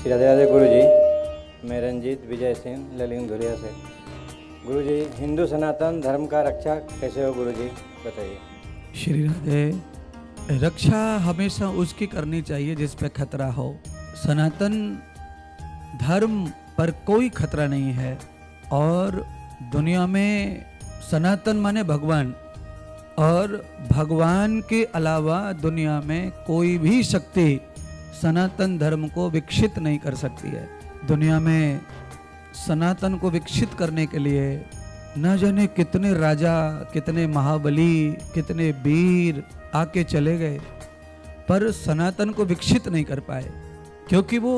राधे राधे गुरुजी। मैं रंजीत विजय सिंह ललिंग धुरिया से। गुरुजी, हिंदू सनातन धर्म का रक्षा कैसे हो गुरुजी, बताइए। श्री राधे। रक्षा हमेशा उसकी करनी चाहिए जिस पे खतरा हो। सनातन धर्म पर कोई खतरा नहीं है और दुनिया में सनातन माने भगवान, और भगवान के अलावा दुनिया में कोई भी शक्ति सनातन धर्म को विकसित नहीं कर सकती है। दुनिया में सनातन को विकसित करने के लिए न जाने कितने राजा, कितने महाबली, कितने वीर आके चले गए, पर सनातन को विकसित नहीं कर पाए, क्योंकि वो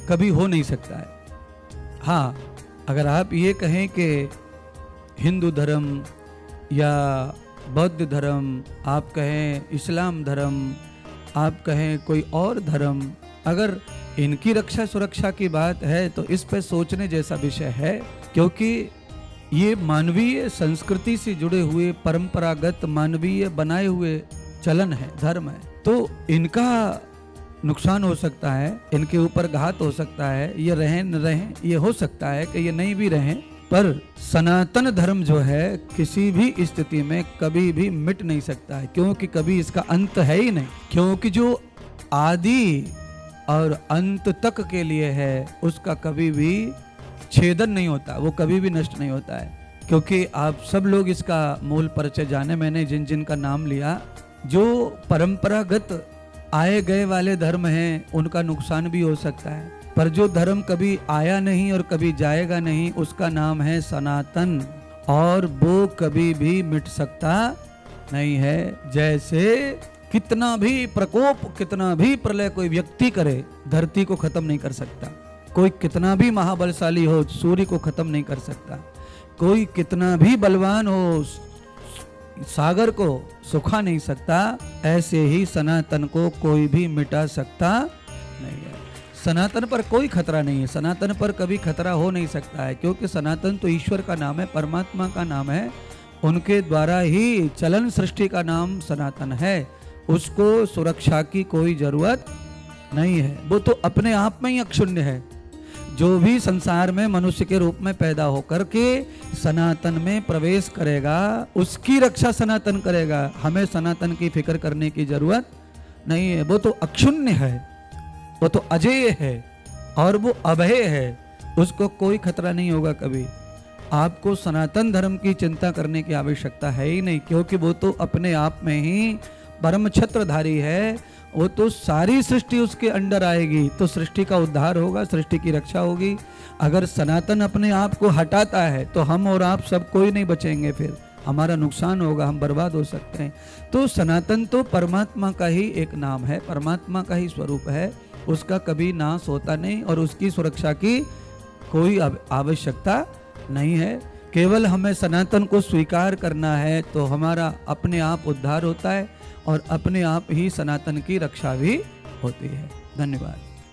कभी हो नहीं सकता है। हाँ, अगर आप ये कहें कि हिंदू धर्म या बौद्ध धर्म, आप कहें इस्लाम धर्म, आप कहें कोई और धर्म, अगर इनकी रक्षा सुरक्षा की बात है तो इस पर सोचने जैसा विषय है, क्योंकि ये मानवीय संस्कृति से जुड़े हुए परंपरागत मानवीय बनाए हुए चलन है, धर्म है। तो इनका नुकसान हो सकता है, इनके ऊपर घात हो सकता है, ये रहें न रहें, ये हो सकता है कि ये नहीं भी रहें, पर सनातन धर्म जो है किसी भी स्थिति में कभी भी मिट नहीं सकता है, क्योंकि कभी इसका अंत है ही नहीं। क्योंकि जो आदि और अंत तक के लिए है उसका कभी भी छेदन नहीं होता, वो कभी भी नष्ट नहीं होता है। क्योंकि आप सब लोग इसका मूल परिचय जाने, मैंने जिन जिन का नाम लिया, जो परंपरागत आए गए वाले धर्म हैं उनका नुकसान भी हो सकता है, पर जो धर्म कभी आया नहीं और कभी जाएगा नहीं उसका नाम है सनातन, और वो कभी भी मिट सकता नहीं है। जैसे कितना भी प्रकोप, कितना भी प्रलय कोई व्यक्ति करे, धरती को खत्म नहीं कर सकता। कोई कितना भी महाबलशाली हो, सूर्य को खत्म नहीं कर सकता। कोई कितना भी बलवान हो, सागर को सुखा नहीं सकता। ऐसे ही सनातन को कोई भी मिटा सकता नहीं है। सनातन पर कोई खतरा नहीं है, सनातन पर कभी खतरा हो नहीं सकता है, क्योंकि सनातन तो ईश्वर का नाम है, परमात्मा का नाम है। उनके द्वारा ही चलन सृष्टि का नाम सनातन है। उसको सुरक्षा की कोई जरूरत नहीं है, वो तो अपने आप में ही अक्षुण्य है। जो भी संसार में मनुष्य के रूप में पैदा होकर के सनातन में प्रवेश करेगा उसकी रक्षा सनातन करेगा। हमें सनातन की फिक्र करने की जरूरत नहीं है। वो तो अक्षुण्य है, वो तो अजेय है और वो अभय है, उसको कोई खतरा नहीं होगा कभी। आपको सनातन धर्म की चिंता करने की आवश्यकता है ही नहीं, क्योंकि वो तो अपने आप में ही परम छत्रधारी है। वो तो सारी सृष्टि उसके अंडर आएगी, तो सृष्टि का उद्धार होगा, सृष्टि की रक्षा होगी। अगर सनातन अपने आप को हटाता है तो हम और आप सब कोई नहीं बचेंगे, फिर हमारा नुकसान होगा, हम बर्बाद हो सकते हैं। तो सनातन तो परमात्मा का ही एक नाम है, परमात्मा का ही स्वरूप है, उसका कभी नाश होता नहीं और उसकी सुरक्षा की कोई आवश्यकता नहीं है। केवल हमें सनातन को स्वीकार करना है तो हमारा अपने आप उद्धार होता है और अपने आप ही सनातन की रक्षा भी होती है। धन्यवाद।